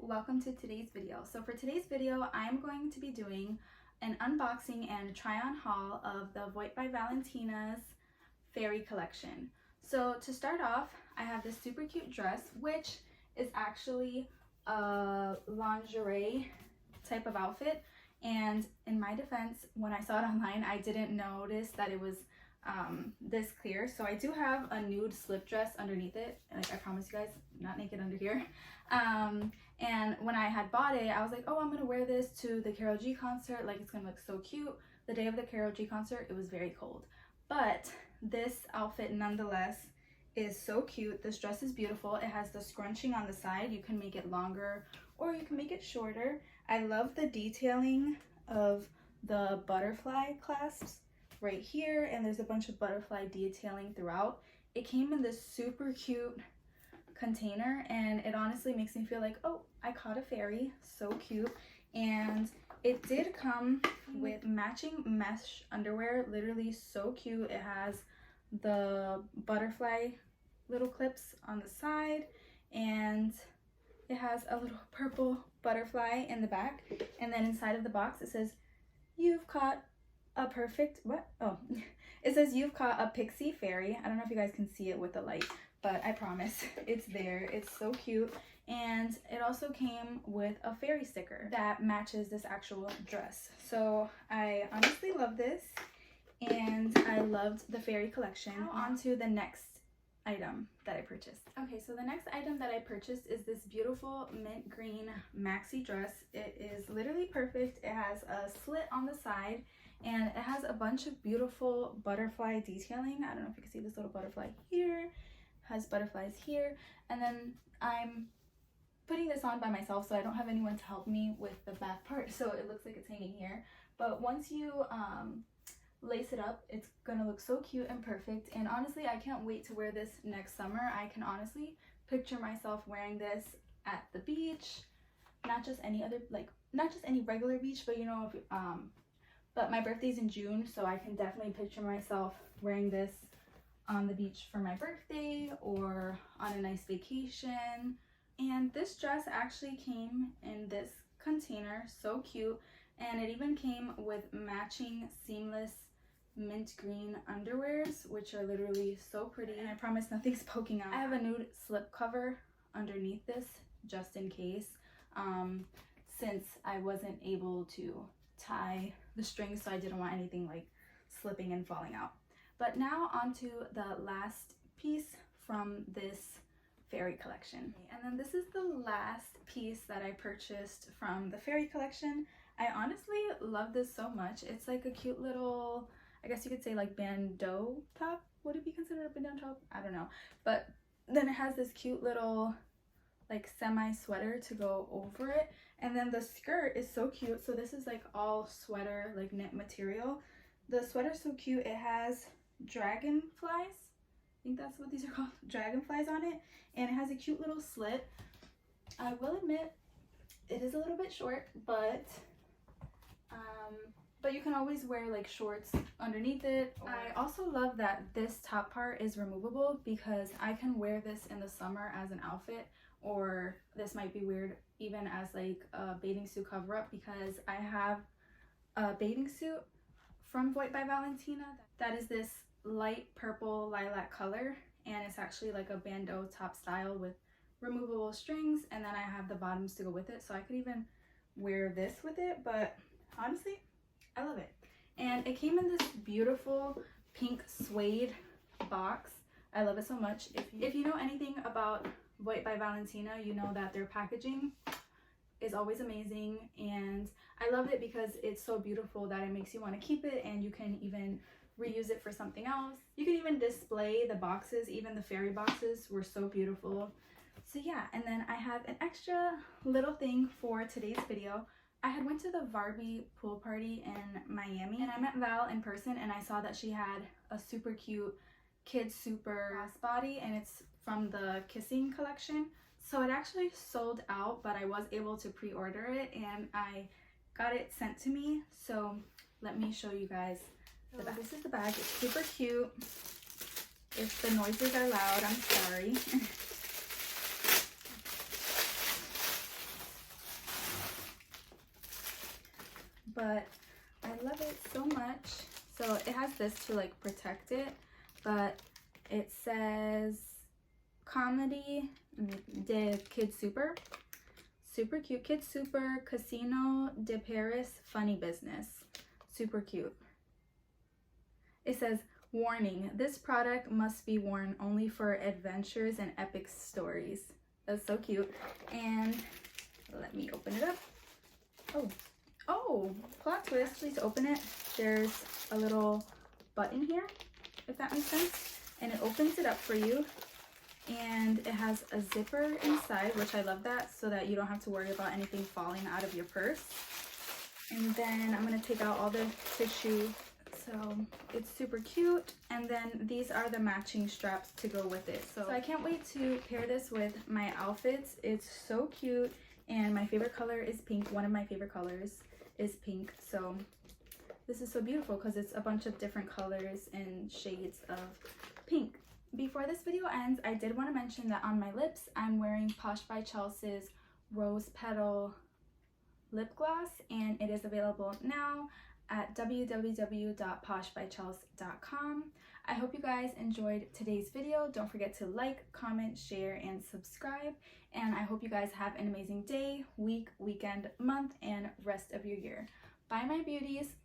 welcome to today's video. So for today's video, I'm going to be doing an unboxing and try on haul of the Voight by Valentina's fairy collection. So to start off, I have this super cute dress, which is actually a lingerie type of outfit. And in my defense, when I saw it online, I didn't notice that it was this clear. So I do have a nude slip dress underneath it. Like, I promise you guys, not naked under here. And when I had bought it, I was like, oh, I'm gonna wear this to the Karol G concert. Like, it's gonna look so cute. The day of the Karol G concert, it was very cold. But this outfit nonetheless is so cute. This dress is beautiful. It has the scrunching on the side. You can make it longer or you can make it shorter. I love the detailing of the butterfly clasps right here, and there's a bunch of butterfly detailing throughout. It came in this super cute container, and it honestly makes me feel like, oh, I caught a fairy. So cute. And it did come with matching mesh underwear, literally so cute. It has the butterfly little clips on the side, and it has a little purple butterfly in the back. And then inside of the box it says, you've caught a perfect, what? Oh, it says you've caught a pixie fairy. I don't know if you guys can see it with the light, but I promise it's there. It's so cute. And it also came with a fairy sticker that matches this actual dress. So I honestly love this, and I loved the fairy collection. Now on to the next item that I purchased. Okay, so the next item that I purchased is this beautiful mint green maxi dress. It is literally perfect. It has a slit on the side, and it has a bunch of beautiful butterfly detailing. I don't know if you can see this little butterfly here, has butterflies here, and then I'm putting this on by myself, so I don't have anyone to help me with the back part, so it looks like it's hanging here. But once you lace it up, it's gonna look so cute and perfect. And honestly, I can't wait to wear this next summer. I can honestly picture myself wearing this at the beach, not just any other, like, not just any regular beach, but you know, if but my birthday's in June, so I can definitely picture myself wearing this on the beach for my birthday or on a nice vacation. And this dress actually came in this container, so cute, and it even came with matching seamless mint green underwears, which are literally so pretty, and I promise nothing's poking out. I have a nude slip cover underneath this just in case, since I wasn't able to tie the strings, so I didn't want anything like slipping and falling out. But now on to the last piece from this fairy collection. And then this is the last piece that I purchased from the fairy collection. I honestly love this so much. It's like a cute little, I guess you could say like bandeau top. Would it be considered a bandeau top? I don't know. But then it has this cute little like semi sweater to go over it. And then the skirt is so cute. So this is like all sweater, like knit material. The sweater's so cute. It has dragonflies. I think that's what these are called, dragonflies on it. And it has a cute little slit. I will admit it is a little bit short, but you can always wear like shorts underneath it. I also love that this top part is removable, because I can wear this in the summer as an outfit, or this might be weird even as like a bathing suit cover up, because I have a bathing suit from Voight by Valentina that is this light purple lilac color, and it's actually like a bandeau top style with removable strings, and then I have the bottoms to go with it, so I could even wear this with it. But honestly, I love it. And it came in this beautiful pink suede box. I love it so much. If you know anything about Voight by Valentina, you know that their packaging is always amazing, and I love it because it's so beautiful that it makes you want to keep it, and you can even reuse it for something else. You can even display the boxes. Even the fairy boxes were so beautiful. So yeah, and then I have an extra little thing for today's video. I had went to the Barbie pool party in Miami, and I met Val in person, and I saw that she had a super cute KidSuper crossbody, and it's from the Kissing collection. So it actually sold out, but I was able to pre-order it, and I got it sent to me. So let me show you guys the bag. This is the bag. It's super cute. If the noises are loud, I'm sorry. but I love it so much. So it has this to like protect it, but it says Comedy de KidSuper. Super cute. KidSuper Casino de Paris Funny Business. Super cute. It says, warning, this product must be worn only for adventures and epic stories. That's so cute. And let me open it up. Oh, plot twist. Please open it. There's a little button here, if that makes sense. And it opens it up for you. And it has a zipper inside, which I love that, so that you don't have to worry about anything falling out of your purse. And then I'm going to take out all the tissue. So it's super cute. And then these are the matching straps to go with it. So I can't wait to pair this with my outfits. It's so cute. And my favorite color is pink. One of my favorite colors is pink. So this is so beautiful because it's a bunch of different colors and shades of pink. Before this video ends, I did want to mention that on my lips, I'm wearing Posh by Chelsea's Rose Petal lip gloss, and it is available now at www.poshbychelse.com. I hope you guys enjoyed today's video. Don't forget to like, comment, share, and subscribe. And I hope you guys have an amazing day, week, weekend, month, and rest of your year. Bye, my beauties.